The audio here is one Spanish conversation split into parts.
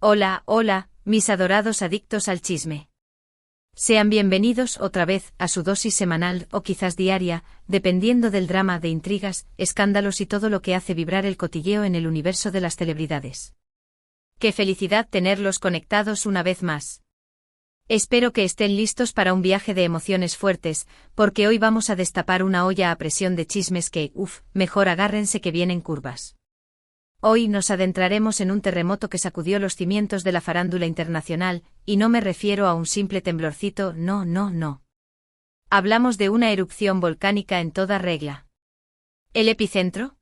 Hola, hola, mis adorados adictos al chisme. Sean bienvenidos otra vez a su dosis semanal o quizás diaria, dependiendo del drama de intrigas, escándalos y todo lo que hace vibrar el cotilleo en el universo de las celebridades. ¡Qué felicidad tenerlos conectados una vez más! Espero que estén listos para un viaje de emociones fuertes, porque hoy vamos a destapar una olla a presión de chismes que, mejor agárrense que vienen curvas. Hoy nos adentraremos en un terremoto que sacudió los cimientos de la farándula internacional, y no me refiero a un simple temblorcito, no. Hablamos de una erupción volcánica en toda regla. ¿El epicentro?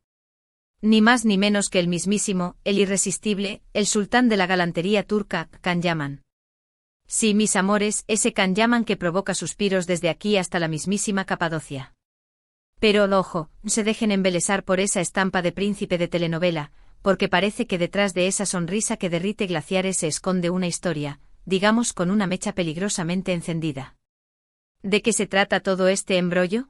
Ni más ni menos que el mismísimo, el irresistible, el sultán de la galantería turca, Can Yaman. Sí, mis amores, ese Can Yaman que provoca suspiros desde aquí hasta la mismísima Capadocia. Pero, ojo, se dejen embelesar por esa estampa de príncipe de telenovela, porque parece que detrás de esa sonrisa que derrite glaciares se esconde una historia, digamos con una mecha peligrosamente encendida. ¿De qué se trata todo este embrollo?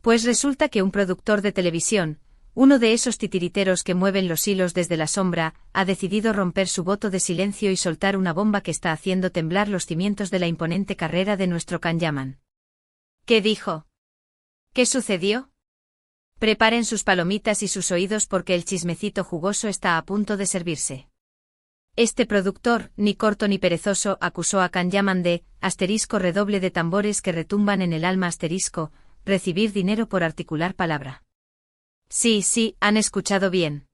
Pues resulta que un productor de televisión, uno de esos titiriteros que mueven los hilos desde la sombra, ha decidido romper su voto de silencio y soltar una bomba que está haciendo temblar los cimientos de la imponente carrera de nuestro Can Yaman. ¿Qué dijo? ¿Qué sucedió? Preparen sus palomitas y sus oídos porque el chismecito jugoso está a punto de servirse. Este productor, ni corto ni perezoso, acusó a Can Yaman de, redoble de tambores que retumban en el alma recibir dinero por articular palabra. Sí, han escuchado bien.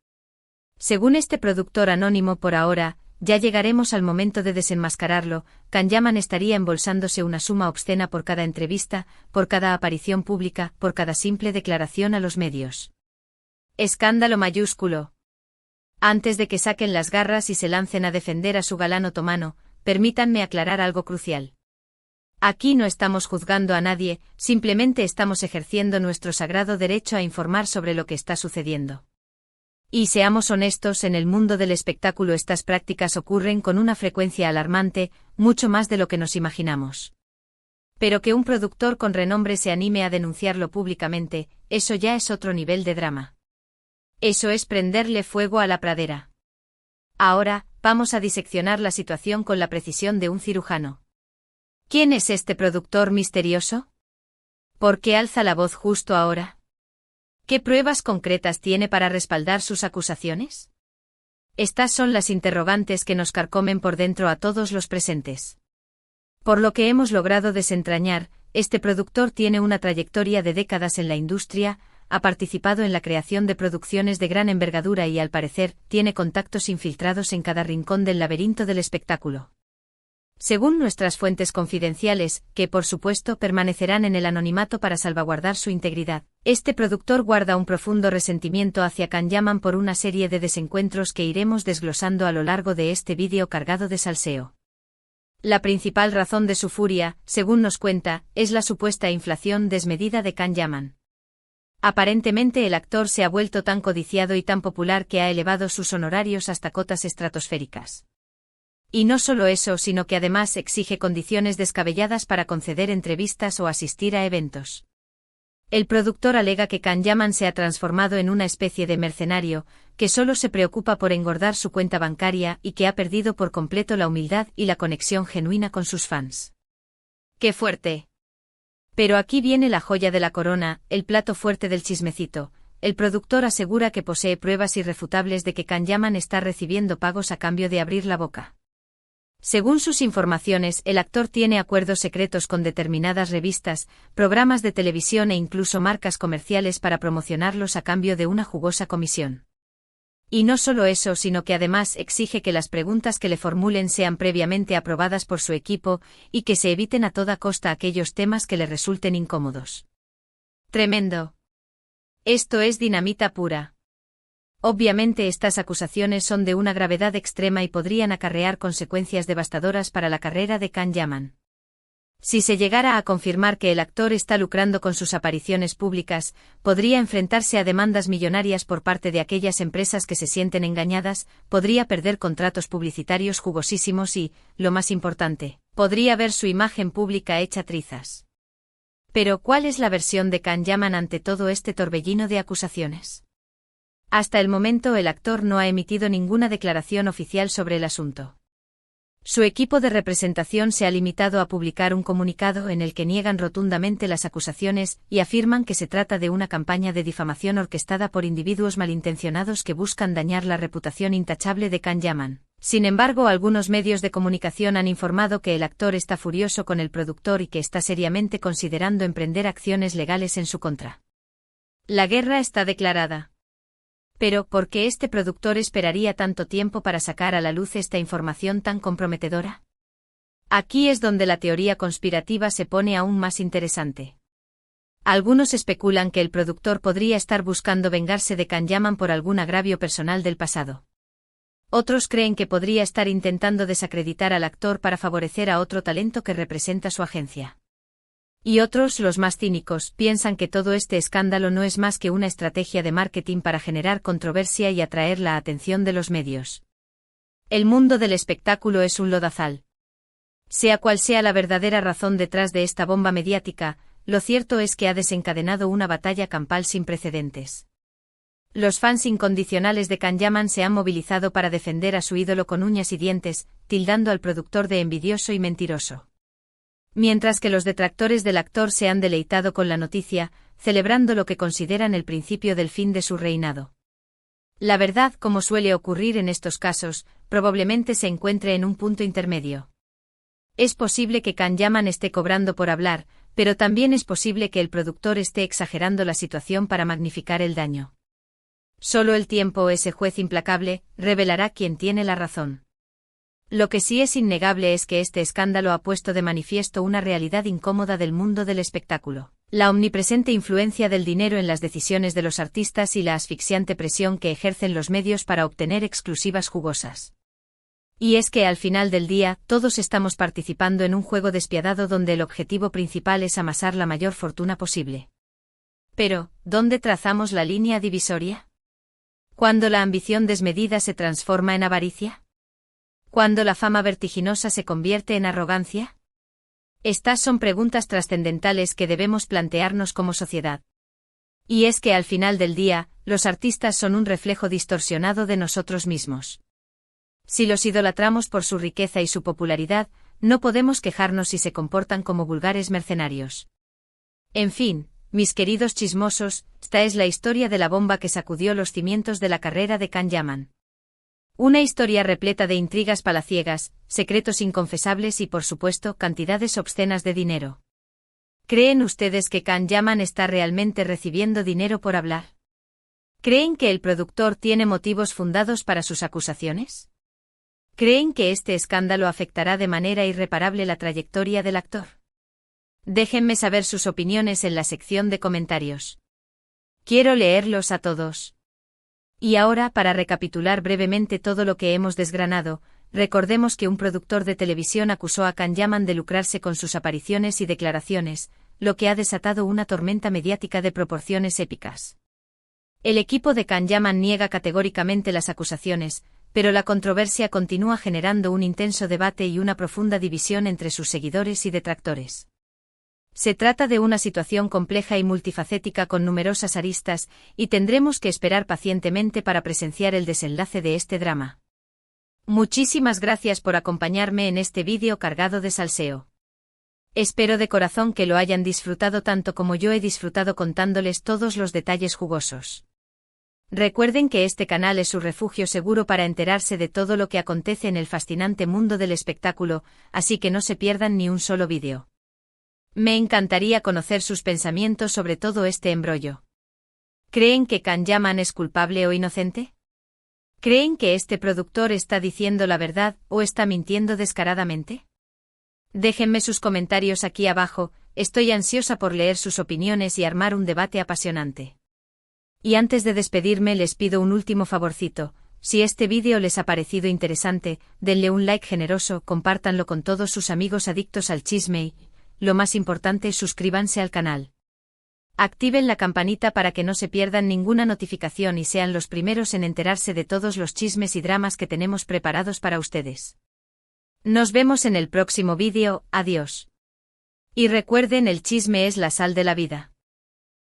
Según este productor anónimo por ahora, ya llegaremos al momento de desenmascararlo, Can Yaman estaría embolsándose una suma obscena por cada entrevista, por cada aparición pública, por cada simple declaración a los medios. Escándalo mayúsculo. Antes de que saquen las garras y se lancen a defender a su galán otomano, permítanme aclarar algo crucial. Aquí no estamos juzgando a nadie, simplemente estamos ejerciendo nuestro sagrado derecho a informar sobre lo que está sucediendo. Y seamos honestos, en el mundo del espectáculo estas prácticas ocurren con una frecuencia alarmante, mucho más de lo que nos imaginamos. Pero que un productor con renombre se anime a denunciarlo públicamente, eso ya es otro nivel de drama. Eso es prenderle fuego a la pradera. Ahora, vamos a diseccionar la situación con la precisión de un cirujano. ¿Quién es este productor misterioso? ¿Por qué alza la voz justo ahora? ¿Qué pruebas concretas tiene para respaldar sus acusaciones? Estas son las interrogantes que nos carcomen por dentro a todos los presentes. Por lo que hemos logrado desentrañar, este productor tiene una trayectoria de décadas en la industria, ha participado en la creación de producciones de gran envergadura y al parecer, tiene contactos infiltrados en cada rincón del laberinto del espectáculo. Según nuestras fuentes confidenciales, que por supuesto permanecerán en el anonimato para salvaguardar su integridad, este productor guarda un profundo resentimiento hacia Can Yaman por una serie de desencuentros que iremos desglosando a lo largo de este vídeo cargado de salseo. La principal razón de su furia, según nos cuenta, es la supuesta inflación desmedida de Can Yaman. Aparentemente el actor se ha vuelto tan codiciado y tan popular que ha elevado sus honorarios hasta cotas estratosféricas. Y no solo eso, sino que además exige condiciones descabelladas para conceder entrevistas o asistir a eventos. El productor alega que Can Yaman se ha transformado en una especie de mercenario, que solo se preocupa por engordar su cuenta bancaria y que ha perdido por completo la humildad y la conexión genuina con sus fans. ¡Qué fuerte! Pero aquí viene la joya de la corona, el plato fuerte del chismecito. El productor asegura que posee pruebas irrefutables de que Can Yaman está recibiendo pagos a cambio de abrir la boca. Según sus informaciones, el actor tiene acuerdos secretos con determinadas revistas, programas de televisión e incluso marcas comerciales para promocionarlos a cambio de una jugosa comisión. Y no solo eso, sino que además exige que las preguntas que le formulen sean previamente aprobadas por su equipo y que se eviten a toda costa aquellos temas que le resulten incómodos. Tremendo. Esto es dinamita pura. Obviamente estas acusaciones son de una gravedad extrema y podrían acarrear consecuencias devastadoras para la carrera de Can Yaman. Si se llegara a confirmar que el actor está lucrando con sus apariciones públicas, podría enfrentarse a demandas millonarias por parte de aquellas empresas que se sienten engañadas, podría perder contratos publicitarios jugosísimos y, lo más importante, podría ver su imagen pública hecha trizas. Pero ¿cuál es la versión de Can Yaman ante todo este torbellino de acusaciones? Hasta el momento el actor no ha emitido ninguna declaración oficial sobre el asunto. Su equipo de representación se ha limitado a publicar un comunicado en el que niegan rotundamente las acusaciones y afirman que se trata de una campaña de difamación orquestada por individuos malintencionados que buscan dañar la reputación intachable de Can Yaman. Sin embargo, algunos medios de comunicación han informado que el actor está furioso con el productor y que está seriamente considerando emprender acciones legales en su contra. La guerra está declarada. Pero, ¿por qué este productor esperaría tanto tiempo para sacar a la luz esta información tan comprometedora? Aquí es donde la teoría conspirativa se pone aún más interesante. Algunos especulan que el productor podría estar buscando vengarse de Can Yaman por algún agravio personal del pasado. Otros creen que podría estar intentando desacreditar al actor para favorecer a otro talento que representa su agencia. Y otros, los más cínicos, piensan que todo este escándalo no es más que una estrategia de marketing para generar controversia y atraer la atención de los medios. El mundo del espectáculo es un lodazal. Sea cual sea la verdadera razón detrás de esta bomba mediática, lo cierto es que ha desencadenado una batalla campal sin precedentes. Los fans incondicionales de Can Yaman se han movilizado para defender a su ídolo con uñas y dientes, tildando al productor de envidioso y mentiroso. Mientras que los detractores del actor se han deleitado con la noticia, celebrando lo que consideran el principio del fin de su reinado. La verdad, como suele ocurrir en estos casos, probablemente se encuentre en un punto intermedio. Es posible que Can Yaman esté cobrando por hablar, pero también es posible que el productor esté exagerando la situación para magnificar el daño. Solo el tiempo, ese juez implacable, revelará quién tiene la razón. Lo que sí es innegable es que este escándalo ha puesto de manifiesto una realidad incómoda del mundo del espectáculo: la omnipresente influencia del dinero en las decisiones de los artistas y la asfixiante presión que ejercen los medios para obtener exclusivas jugosas. Y es que al final del día, todos estamos participando en un juego despiadado donde el objetivo principal es amasar la mayor fortuna posible. Pero, ¿dónde trazamos la línea divisoria? ¿Cuándo la ambición desmedida se transforma en avaricia? ¿Cuándo la fama vertiginosa se convierte en arrogancia? Estas son preguntas trascendentales que debemos plantearnos como sociedad. Y es que al final del día, los artistas son un reflejo distorsionado de nosotros mismos. Si los idolatramos por su riqueza y su popularidad, no podemos quejarnos si se comportan como vulgares mercenarios. En fin, mis queridos chismosos, esta es la historia de la bomba que sacudió los cimientos de la carrera de Can Yaman. Una historia repleta de intrigas palaciegas, secretos inconfesables y, por supuesto, cantidades obscenas de dinero. ¿Creen ustedes que Can Yaman está realmente recibiendo dinero por hablar? ¿Creen que el productor tiene motivos fundados para sus acusaciones? ¿Creen que este escándalo afectará de manera irreparable la trayectoria del actor? Déjenme saber sus opiniones en la sección de comentarios. Quiero leerlos a todos. Y ahora, para recapitular brevemente todo lo que hemos desgranado, recordemos que un productor de televisión acusó a Can Yaman de lucrarse con sus apariciones y declaraciones, lo que ha desatado una tormenta mediática de proporciones épicas. El equipo de Can Yaman niega categóricamente las acusaciones, pero la controversia continúa generando un intenso debate y una profunda división entre sus seguidores y detractores. Se trata de una situación compleja y multifacética con numerosas aristas, y tendremos que esperar pacientemente para presenciar el desenlace de este drama. Muchísimas gracias por acompañarme en este vídeo cargado de salseo. Espero de corazón que lo hayan disfrutado tanto como yo he disfrutado contándoles todos los detalles jugosos. Recuerden que este canal es su refugio seguro para enterarse de todo lo que acontece en el fascinante mundo del espectáculo, así que no se pierdan ni un solo vídeo. Me encantaría conocer sus pensamientos sobre todo este embrollo. ¿Creen que Can Yaman es culpable o inocente? ¿Creen que este productor está diciendo la verdad o está mintiendo descaradamente? Déjenme sus comentarios aquí abajo, estoy ansiosa por leer sus opiniones y armar un debate apasionante. Y antes de despedirme les pido un último favorcito: si este vídeo les ha parecido interesante, denle un like generoso, compártanlo con todos sus amigos adictos al chisme y, lo más importante, suscríbanse al canal. Activen la campanita para que no se pierdan ninguna notificación y sean los primeros en enterarse de todos los chismes y dramas que tenemos preparados para ustedes. Nos vemos en el próximo vídeo, adiós. Y recuerden, el chisme es la sal de la vida.